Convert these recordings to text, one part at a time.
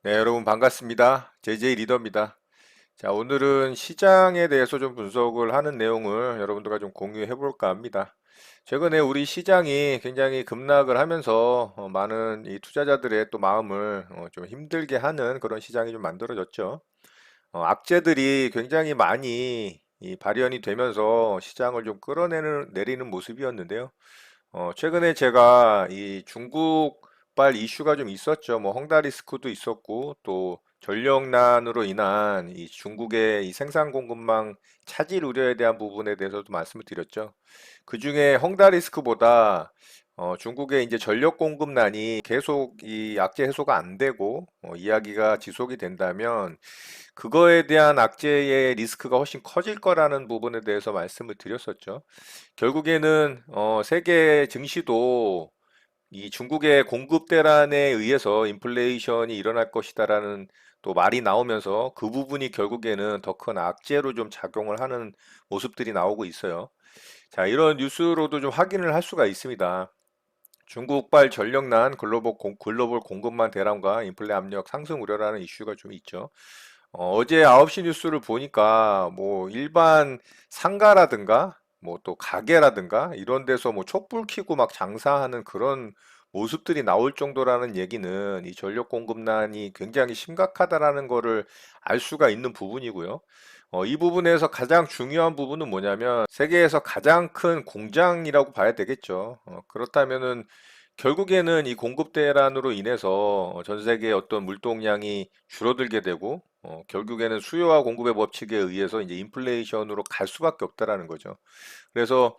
네, 여러분 반갑습니다. JJ 리더입니다. 자, 오늘은 시장에 대해서 좀 분석을 하는 내용을 여러분들과 좀 공유해 볼까 합니다. 최근에 우리 시장이 굉장히 급락을 하면서 많은 이 투자자들의 또 마음을 좀 힘들게 하는 그런 시장이 좀 만들어졌죠. 악재들이 굉장히 많이 이 발현이 되면서 시장을 좀 내리는 모습이었는데요. 최근에 제가 이 중국발 이슈가 좀 있었죠. 뭐 헝다 리스크도 있었고 또 전력난으로 인한 이 중국의 이 생산 공급망 차질 우려에 대한 부분에 대해서도 말씀을 드렸죠. 그중에 헝다 리스크보다 중국의 이제 전력 공급난이 계속 이 악재 해소가 안 되고 이야기가 지속이 된다면 그거에 대한 악재의 리스크가 훨씬 커질 거라는 부분에 대해서 말씀을 드렸었죠. 결국에는 세계 증시도 이 중국의 공급 대란에 의해서 인플레이션이 일어날 것이다라는 또 말이 나오면서 그 부분이 결국에는 더 큰 악재로 좀 작용을 하는 모습들이 나오고 있어요. 자, 이런 뉴스로도 좀 확인을 할 수가 있습니다. 중국발 전력난 글로벌 공급망 대란과 인플레 압력 상승 우려라는 이슈가 좀 있죠. 제 9시 뉴스를 보니까 뭐 일반 상가라든가 뭐 또 가게라든가 이런 데서 뭐 촛불 켜고 막 장사하는 그런 모습들이 나올 정도라는 얘기는 이 전력 공급난이 굉장히 심각하다라는 거를 알 수가 있는 부분이고요. 이 부분에서 가장 중요한 부분은 뭐냐면 세계에서 가장 큰 공장이라고 봐야 되겠죠. 그렇다면은 결국에는 이 공급 대란으로 인해서 전 세계의 어떤 물동량이 줄어들게 되고 결국에는 수요와 공급의 법칙에 의해서 이제 인플레이션으로 갈 수밖에 없다라는 거죠. 그래서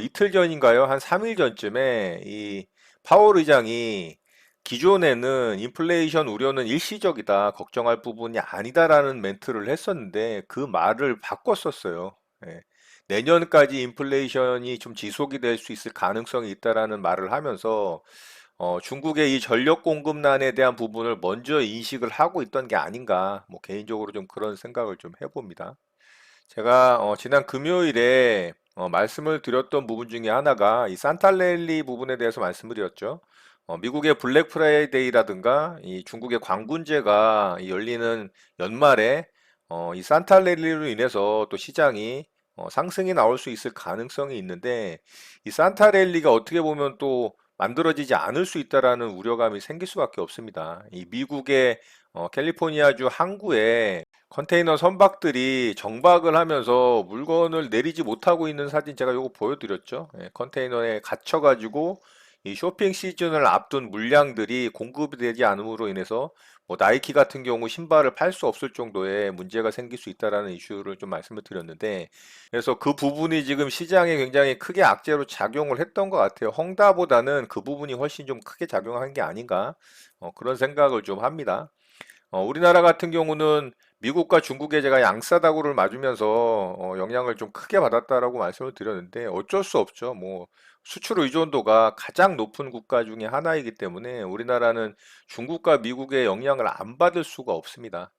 이틀 전인가요? 한 3일 전쯤에 이 파월 의장이 기존에는 인플레이션 우려는 일시적이다, 걱정할 부분이 아니다라는 멘트를 했었는데 그 말을 바꿨었어요. 예. 내년까지 인플레이션이 좀 지속이 될 수 있을 가능성이 있다라는 말을 하면서 중국의 이 전력 공급난에 대한 부분을 먼저 인식을 하고 있던 게 아닌가, 뭐 개인적으로 좀 그런 생각을 좀 해봅니다. 제가 지난 금요일에 말씀을 드렸던 부분 중에 하나가 이 산타랠리 부분에 대해서 말씀을 드렸죠. 미국의 블랙 프라이데이라든가 이 중국의 광군제가 이 열리는 연말에 이 산타랠리로 인해서 또 시장이 상승이 나올 수 있을 가능성이 있는데 이 산타랠리가 어떻게 보면 또 만들어지지 않을 수 있다라는 우려감이 생길 수밖에 없습니다. 이 미국의 캘리포니아주 항구에 컨테이너 선박들이 정박을 하면서 물건을 내리지 못하고 있는 사진 제가 요거 보여드렸죠. 예, 컨테이너에 갇혀가지고 이 쇼핑 시즌을 앞둔 물량들이 공급이 되지 않음으로 인해서 뭐 나이키 같은 경우 신발을 팔 수 없을 정도의 문제가 생길 수 있다라는 이슈를 좀 말씀을 드렸는데 그래서 그 부분이 지금 시장에 굉장히 크게 악재로 작용을 했던 것 같아요. 헝다보다는 그 부분이 훨씬 좀 크게 작용한 게 아닌가 그런 생각을 좀 합니다. 우리나라 같은 경우는 미국과 중국에 제가 양싸다구를 맞으면서 영향을 좀 크게 받았다라고 말씀을 드렸는데 어쩔 수 없죠. 뭐 수출 의존도가 가장 높은 국가 중에 하나이기 때문에 우리나라는 중국과 미국의 영향을 안 받을 수가 없습니다.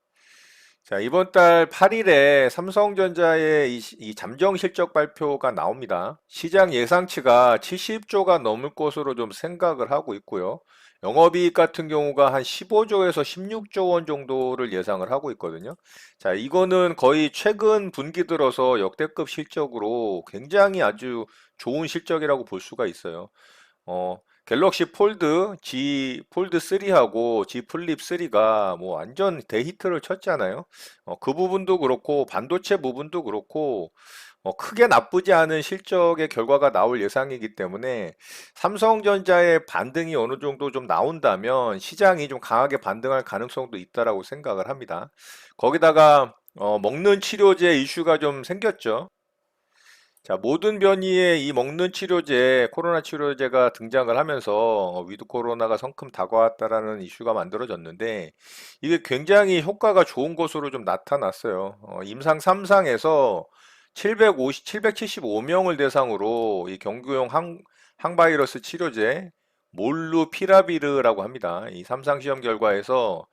자, 이번 달 8일에 삼성전자의 이 잠정 실적 발표가 나옵니다. 시장 예상치가 70조가 넘을 것으로 좀 생각을 하고 있고요. 영업이익 같은 경우가 한 15조에서 16조 원 정도를 예상을 하고 있거든요. 자, 이거는 거의 최근 분기 들어서 역대급 실적으로 굉장히 아주 좋은 실적이라고 볼 수가 있어요. 갤럭시 폴드 G 폴드 3하고 G 플립 3가 뭐 완전 대히트를 쳤잖아요. 그 부분도 그렇고 반도체 부분도 그렇고 크게 나쁘지 않은 실적의 결과가 나올 예상이기 때문에 삼성전자의 반등이 어느 정도 좀 나온다면 시장이 좀 강하게 반등할 가능성도 있다라고 생각을 합니다. 거기다가 먹는 치료제 이슈가 좀 생겼죠. 자, 모든 변이의 이 먹는 치료제, 코로나 치료제가 등장을 하면서 위드 코로나가 성큼 다가왔다라는 이슈가 만들어졌는데 이게 굉장히 효과가 좋은 것으로 좀 나타났어요. 임상 3상에서 775명을 대상으로 이 경구용 항바이러스 치료제 몰루피라비르라고 합니다. 이 3상 시험 결과에서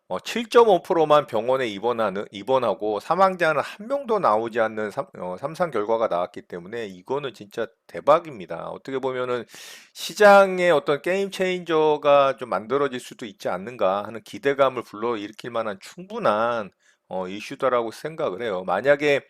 7.5%만 병원에 입원하고 사망자는 한 명도 나오지 않는 삼상 결과가 나왔기 때문에 이거는 진짜 대박입니다. 어떻게 보면은 시장의 어떤 게임 체인저가 좀 만들어질 수도 있지 않는가 하는 기대감을 불러일으킬 만한 충분한 이슈다라고 생각을 해요. 만약에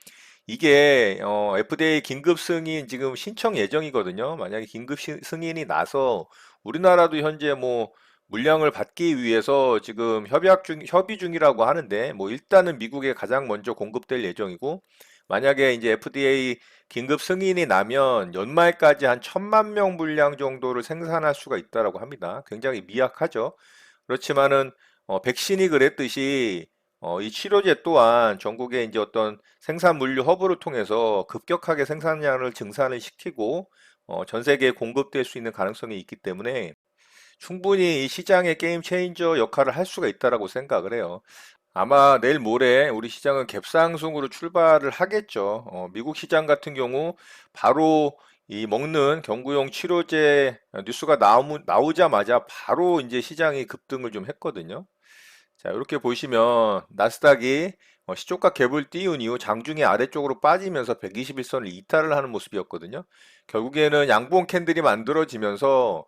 이게 FDA 긴급 승인 지금 신청 예정이거든요. 만약에 긴급 승인이 나서 우리나라도 현재 뭐 물량을 받기 위해서 지금 협의 중이라고 하는데, 뭐 일단은 미국에 가장 먼저 공급될 예정이고, 만약에 이제 FDA 긴급 승인이 나면 연말까지 한 1,000만 명 분량 정도를 생산할 수가 있다라고 합니다. 굉장히 미약하죠. 그렇지만은 백신이 그랬듯이 이 치료제 또한 전국에 이제 어떤 생산 물류 허브를 통해서 급격하게 생산량을 증산을 시키고 전 세계에 공급될 수 있는 가능성이 있기 때문에 충분히 이 시장의 게임 체인저 역할을 할 수가 있다라고 생각을 해요. 아마 내일 모레 우리 시장은 갭상승으로 출발을 하겠죠. 미국 시장 같은 경우 바로 이 먹는 경구용 치료제 뉴스가 나오자마자 바로 이제 시장이 급등을 좀 했거든요. 자, 이렇게 보시면 나스닥이 시초가 갭을 띄운 이후 장중에 아래쪽으로 빠지면서 121선을 이탈을 하는 모습이었거든요. 결국에는 양봉 캔들이 만들어지면서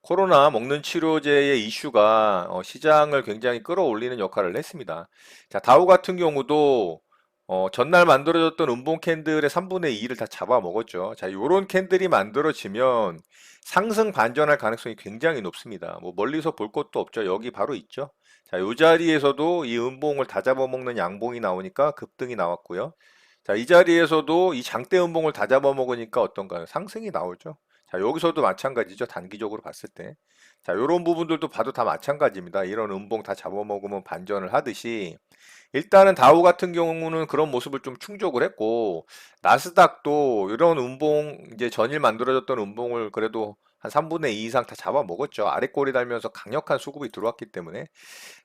코로나 먹는 치료제의 이슈가 시장을 굉장히 끌어올리는 역할을 했습니다. 자, 다우 같은 경우도 전날 만들어졌던 음봉 캔들의 3분의 2를 다 잡아먹었죠. 자, 요런 캔들이 만들어지면 상승 반전할 가능성이 굉장히 높습니다. 뭐 멀리서 볼 것도 없죠. 여기 바로 있죠. 자, 요 자리에서도 이 음봉을 다 잡아먹는 양봉이 나오니까 급등이 나왔고요. 자, 이 자리에서도 이 장대 음봉을 다 잡아먹으니까 어떤가요? 상승이 나오죠. 자, 여기서도 마찬가지죠. 단기적으로 봤을 때. 자, 요런 부분들도 봐도 다 마찬가지입니다. 이런 음봉 다 잡아먹으면 반전을 하듯이 일단은 다우 같은 경우는 그런 모습을 좀 충족을 했고 나스닥도 이런 음봉 이제 전일 만들어졌던 음봉을 그래도 한 3분의 2 이상 다 잡아먹었죠. 아래 꼬리 달면서 강력한 수급이 들어왔기 때문에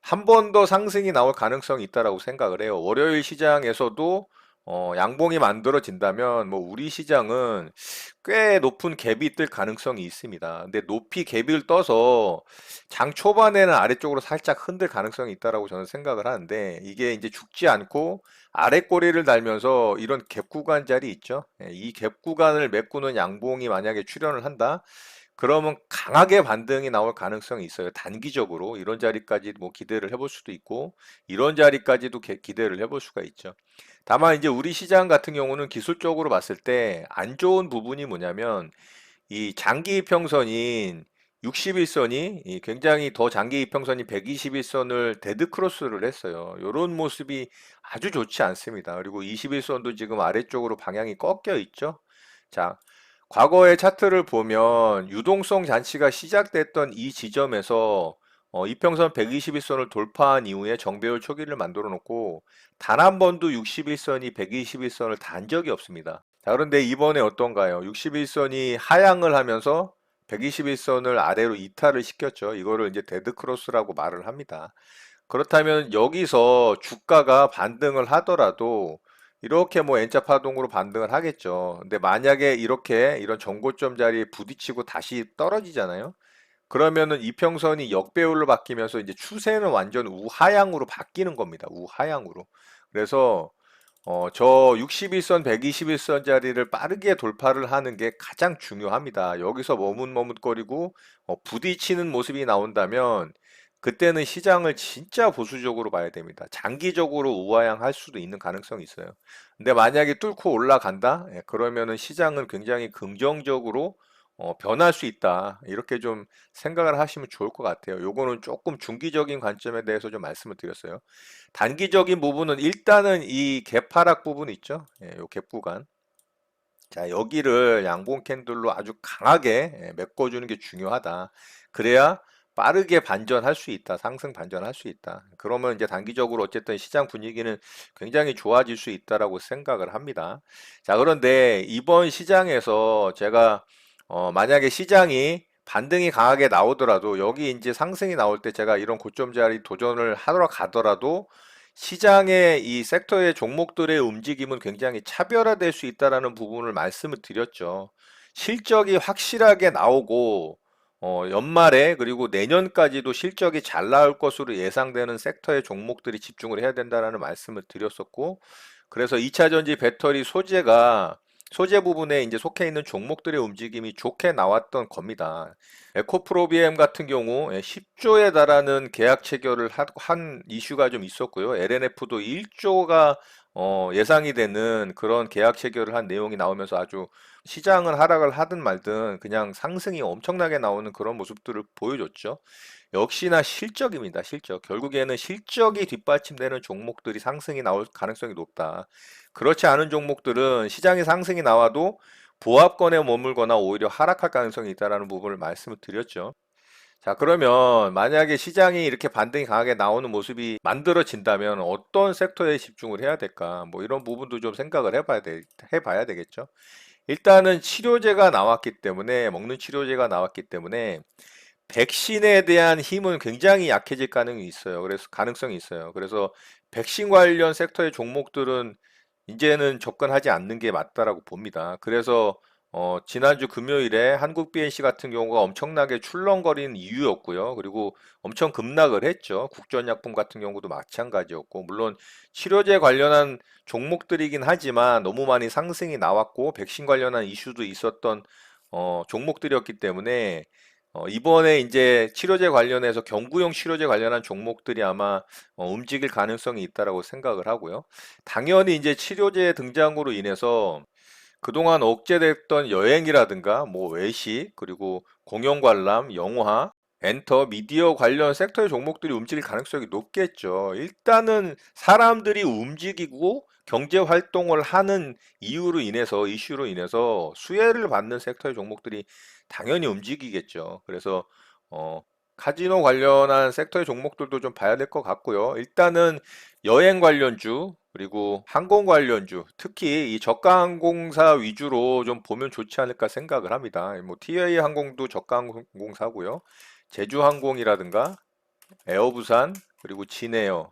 한 번 더 상승이 나올 가능성이 있다라고 생각을 해요. 월요일 시장에서도 양봉이 만들어진다면 뭐 우리 시장은 꽤 높은 갭이 뜰 가능성이 있습니다. 근데 높이 갭을 떠서 장 초반에는 아래쪽으로 살짝 흔들 가능성이 있다라고 저는 생각을 하는데 이게 이제 죽지 않고 아래 꼬리를 달면서 이런 갭 구간 자리 있죠. 예, 이 갭 구간을 메꾸는 양봉이 만약에 출현을 한다. 그러면 강하게 반등이 나올 가능성이 있어요. 단기적으로 이런 자리까지 뭐 기대를 해볼 수도 있고 이런 자리까지도 기대를 해볼 수가 있죠. 다만 이제 우리 시장 같은 경우는 기술적으로 봤을 때 안 좋은 부분이 뭐냐면 이 장기 이평선인 61선이 굉장히 더 장기 이평선이 121선을 데드 크로스를 했어요. 이런 모습이 아주 좋지 않습니다. 그리고 21선도 지금 아래쪽으로 방향이 꺾여 있죠. 자, 과거의 차트를 보면 유동성 잔치가 시작됐던 이 지점에서 이평선 121선을 돌파한 이후에 정배열 초기를 만들어 놓고 단 한 번도 61선이 121선을 단 적이 없습니다. 자, 그런데 이번에 어떤가요? 61선이 하향을 하면서 121선을 아래로 이탈을 시켰죠. 이거를 이제 데드 크로스라고 말을 합니다. 그렇다면 여기서 주가가 반등을 하더라도 이렇게 뭐 N자 파동으로 반등을 하겠죠. 근데 만약에 이렇게 이런 정고점 자리에 부딪히고 다시 떨어지잖아요. 그러면은 이평선이 역배열로 바뀌면서 이제 추세는 완전 우하향으로 바뀌는 겁니다. 우하향으로. 그래서 저 61선, 121선 자리를 빠르게 돌파를 하는 게 가장 중요합니다. 여기서 머뭇머뭇거리고 부딪히는 모습이 나온다면 그때는 시장을 진짜 보수적으로 봐야 됩니다. 장기적으로 우하향할 수도 있는 가능성이 있어요. 근데 만약에 뚫고 올라간다? 예, 그러면은 시장은 굉장히 긍정적으로 변할 수 있다. 이렇게 좀 생각을 하시면 좋을 것 같아요. 요거는 조금 중기적인 관점에 대해서 좀 말씀을 드렸어요. 단기적인 부분은 일단은 이 갭하락 부분 있죠. 예, 요 갭 구간. 자, 여기를 양봉 캔들로 아주 강하게 메꿔주는 게 중요하다. 그래야 빠르게 반전할 수 있다. 상승 반전할 수 있다. 그러면 이제 단기적으로 어쨌든 시장 분위기는 굉장히 좋아질 수 있다라고 생각을 합니다. 자, 그런데 이번 시장에서 제가 만약에 시장이 반등이 강하게 나오더라도 여기 이제 상승이 나올 때 제가 이런 고점 자리 도전을 하러 가더라도 시장의 이 섹터의 종목들의 움직임은 굉장히 차별화될 수 있다라는 부분을 말씀을 드렸죠. 실적이 확실하게 나오고 연말에 그리고 내년까지도 실적이 잘 나올 것으로 예상되는 섹터의 종목들이 집중을 해야 된다라는 말씀을 드렸었고, 그래서 2차 전지 배터리 소재 부분에 이제 속해 있는 종목들의 움직임이 좋게 나왔던 겁니다. 에코프로비엠 같은 경우 10조에 달하는 계약 체결을 한 이슈가 좀 있었고요. LNF도 1조가 예상이 되는 그런 계약 체결을 한 내용이 나오면서 아주 시장은 하락을 하든 말든 그냥 상승이 엄청나게 나오는 그런 모습들을 보여줬죠. 역시나 실적입니다. 실적. 결국에는 실적이 뒷받침되는 종목들이 상승이 나올 가능성이 높다. 그렇지 않은 종목들은 시장에 상승이 나와도 보합권에 머물거나 오히려 하락할 가능성이 있다라는 부분을 말씀을 드렸죠. 자, 그러면 만약에 시장이 이렇게 반등이 강하게 나오는 모습이 만들어진다면 어떤 섹터에 집중을 해야 될까? 뭐 이런 부분도 좀 생각을 해봐야 되겠죠. 일단은 치료제가 나왔기 때문에, 먹는 치료제가 나왔기 때문에 백신에 대한 힘은 굉장히 약해질 가능성이 있어요. 그래서 백신 관련 섹터의 종목들은 이제는 접근하지 않는 게 맞다라고 봅니다. 그래서 지난주 금요일에 한국 BNC 같은 경우가 엄청나게 출렁거리는 이유였고요. 그리고 엄청 급락을 했죠. 국전약품 같은 경우도 마찬가지였고, 물론 치료제 관련한 종목들이긴 하지만 너무 많이 상승이 나왔고, 백신 관련한 이슈도 있었던 종목들이었기 때문에 이번에 이제 치료제 관련해서 경구용 치료제 관련한 종목들이 아마 움직일 가능성이 있다라고 생각을 하고요. 당연히 이제 치료제 등장으로 인해서 그동안 억제됐던 여행이라든가 뭐 외식 그리고 공연 관람, 영화, 엔터, 미디어 관련 섹터의 종목들이 움직일 가능성이 높겠죠. 일단은 사람들이 움직이고 경제 활동을 하는 이슈로 인해서 수혜를 받는 섹터의 종목들이 당연히 움직이겠죠. 그래서 어, 카지노 관련한 섹터의 종목들도 좀 봐야 될 것 같고요. 일단은 여행 관련주, 그리고 항공 관련주, 특히 이 저가 항공사 위주로 좀 보면 좋지 않을까 생각을 합니다. 뭐 TA 항공도 저가 항공사고요. 제주항공이라든가 에어부산, 그리고 진에어,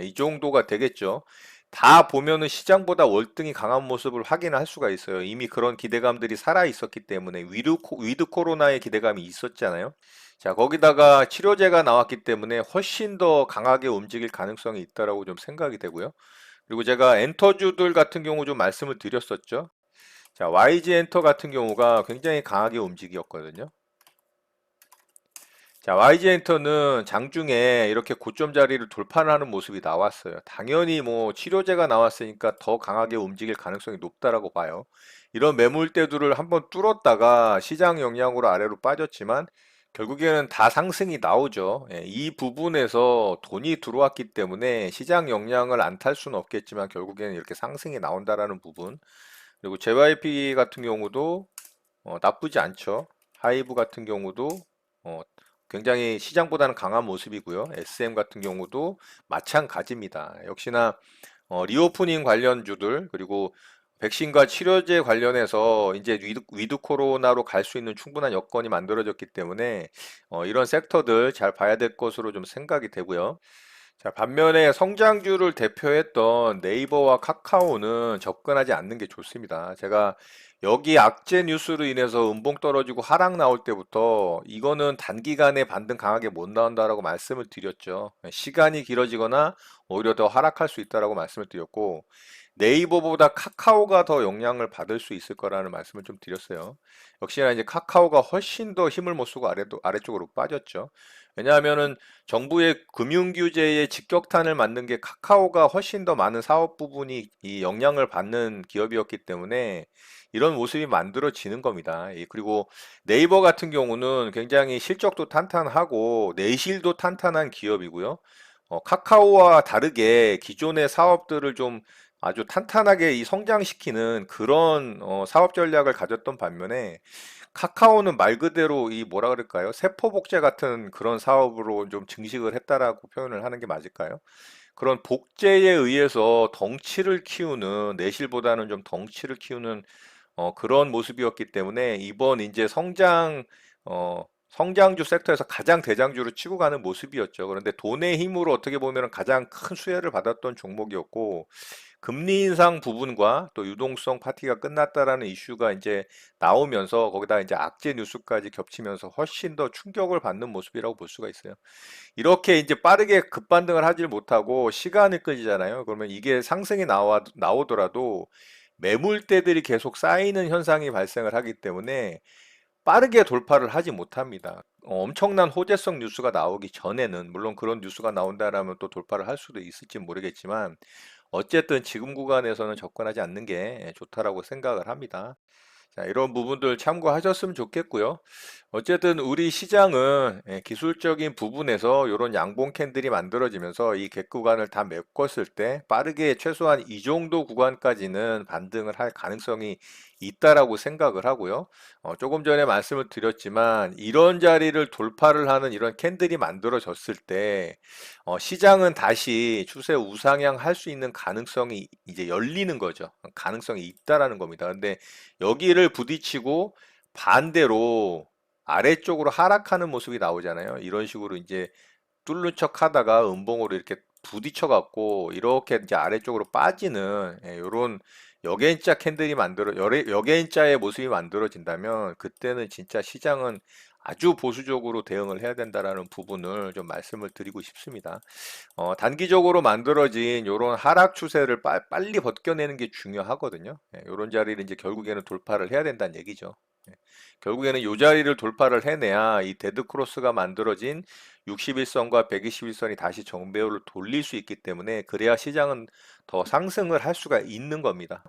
이 정도가 되겠죠. 다 보면은 시장보다 월등히 강한 모습을 확인할 수가 있어요. 이미 그런 기대감들이 살아 있었기 때문에 위드 코로나의 기대감이 있었잖아요. 자, 거기다가 치료제가 나왔기 때문에 훨씬 더 강하게 움직일 가능성이 있다라고 좀 생각이 되고요. 그리고 제가 엔터주들 같은 경우 좀 말씀을 드렸었죠. 자, YG 엔터 같은 경우가 굉장히 강하게 움직였거든요. 자, YG 엔터는 장중에 이렇게 고점 자리를 돌파하는 모습이 나왔어요. 당연히 뭐 치료제가 나왔으니까 더 강하게 움직일 가능성이 높다라고 봐요. 이런 매물대들을 한번 뚫었다가 시장 영향으로 아래로 빠졌지만 결국에는 다 상승이 나오죠. 이 부분에서 돈이 들어왔기 때문에 시장 영향을 안 탈 수는 없겠지만 결국에는 이렇게 상승이 나온다라는 부분. 그리고 JYP 같은 경우도 나쁘지 않죠. 하이브 같은 경우도 어, 굉장히 시장보다는 강한 모습이고요. SM 같은 경우도 마찬가지입니다. 역시나 리오프닝 관련주들 그리고 백신과 치료제 관련해서 이제 위드 코로나로 갈 수 있는 충분한 여건이 만들어졌기 때문에 이런 섹터들 잘 봐야 될 것으로 좀 생각이 되고요. 자, 반면에 성장주를 대표했던 네이버와 카카오는 접근하지 않는 게 좋습니다. 제가 여기 악재 뉴스로 인해서 음봉 떨어지고 하락 나올 때부터 이거는 단기간에 반등 강하게 못 나온다라고 말씀을 드렸죠. 시간이 길어지거나 오히려 더 하락할 수 있다라고 말씀을 드렸고, 네이버보다 카카오가 더 영향을 받을 수 있을 거라는 말씀을 좀 드렸어요. 역시나 이제 카카오가 훨씬 더 힘을 못 쓰고 아래쪽으로 빠졌죠. 왜냐하면은 정부의 금융규제에 직격탄을 맞는 게 카카오가 훨씬 더 많은 사업 부분이 이 영향을 받는 기업이었기 때문에 이런 모습이 만들어지는 겁니다. 그리고 네이버 같은 경우는 굉장히 실적도 탄탄하고 내실도 탄탄한 기업이고요. 카카오와 다르게 기존의 사업들을 좀 아주 탄탄하게 성장시키는 그런 사업 전략을 가졌던 반면에 카카오는 말 그대로 이 뭐라 그럴까요? 세포 복제 같은 그런 사업으로 좀 증식을 했다라고 표현을 하는 게 맞을까요? 그런 복제에 의해서 덩치를 키우는 내실보다는 좀 덩치를 키우는 그런 모습이었기 때문에 이번 이제 성장 성장주 섹터에서 가장 대장주로 치고 가는 모습이었죠. 그런데 돈의 힘으로 어떻게 보면 가장 큰 수혜를 받았던 종목이었고, 금리 인상 부분과 또 유동성 파티가 끝났다라는 이슈가 이제 나오면서 거기다 이제 악재 뉴스까지 겹치면서 훨씬 더 충격을 받는 모습이라고 볼 수가 있어요. 이렇게 이제 빠르게 급반등을 하질 못하고 시간을 끌잖아요. 그러면 이게 상승이 나오더라도 매물대들이 계속 쌓이는 현상이 발생을 하기 때문에 빠르게 돌파를 하지 못합니다. 엄청난 호재성 뉴스가 나오기 전에는 물론 그런 뉴스가 나온다라면 또 돌파를 할 수도 있을지 모르겠지만 어쨌든 지금 구간에서는 접근하지 않는 게 좋다라고 생각을 합니다. 자, 이런 부분들 참고하셨으면 좋겠고요. 어쨌든 우리 시장은 기술적인 부분에서 이런 양봉 캔들이 만들어지면서 이 갭 구간을 다 메꿨을 때 빠르게 최소한 이 정도 구간까지는 반등을 할 가능성이 있다라고 생각을 하고요. 조금 전에 말씀을 드렸지만 이런 자리를 돌파를 하는 이런 캔들이 만들어졌을 때 시장은 다시 추세 우상향 할 수 있는 가능성이 이제 열리는 거죠. 가능성이 있다라는 겁니다. 근데 여기를 부딪히고 반대로 아래쪽으로 하락하는 모습이 나오잖아요. 이런 식으로 이제 뚫는 척 하다가 음봉으로 이렇게 부딪혀 갖고 이렇게 이제 아래쪽으로 빠지는 이런 역N자 캔들이 역N자의 모습이 만들어진다면 그때는 진짜 시장은 아주 보수적으로 대응을 해야 된다라는 부분을 좀 말씀을 드리고 싶습니다. 단기적으로 만들어진 이런 하락 추세를 빨리 벗겨내는 게 중요하거든요. 이런 자리를 이제 결국에는 돌파를 해야 된다는 얘기죠. 예, 결국에는 이 자리를 돌파를 해내야 이 데드 크로스가 만들어진 61선과 121선이 다시 정배율을 돌릴 수 있기 때문에 그래야 시장은 더 상승을 할 수가 있는 겁니다.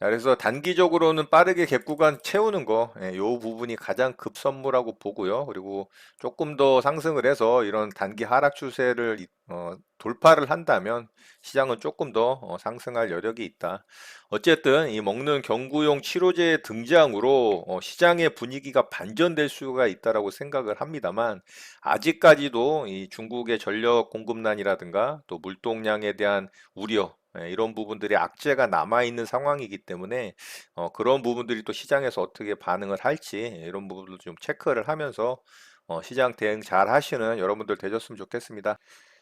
자, 그래서 단기적으로는 빠르게 갭 구간 채우는 거, 요 부분이 가장 급선무라고 보고요. 그리고 조금 더 상승을 해서 이런 단기 하락 추세를 돌파를 한다면 시장은 조금 더 상승할 여력이 있다. 어쨌든 이 먹는 경구용 치료제 등장으로 시장의 분위기가 반전될 수가 있다라고 생각을 합니다만 아직까지도 이 중국의 전력 공급난이라든가 또 물동량에 대한 우려 이런 부분들이 악재가 남아있는 상황이기 때문에 그런 부분들이 또 시장에서 어떻게 반응을 할지 이런 부분을 좀 체크를 하면서 시장 대응 잘 하시는 여러분들 되셨으면 좋겠습니다.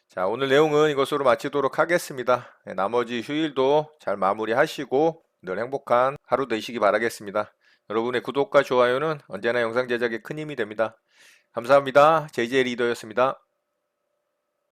자, 오늘 내용은 이것으로 마치도록 하겠습니다. 나머지 휴일도 잘 마무리하시고 늘 행복한 하루 되시기 바라겠습니다. 여러분의 구독과 좋아요는 언제나 영상 제작에 큰 힘이 됩니다. 감사합니다. JJ 리더였습니다.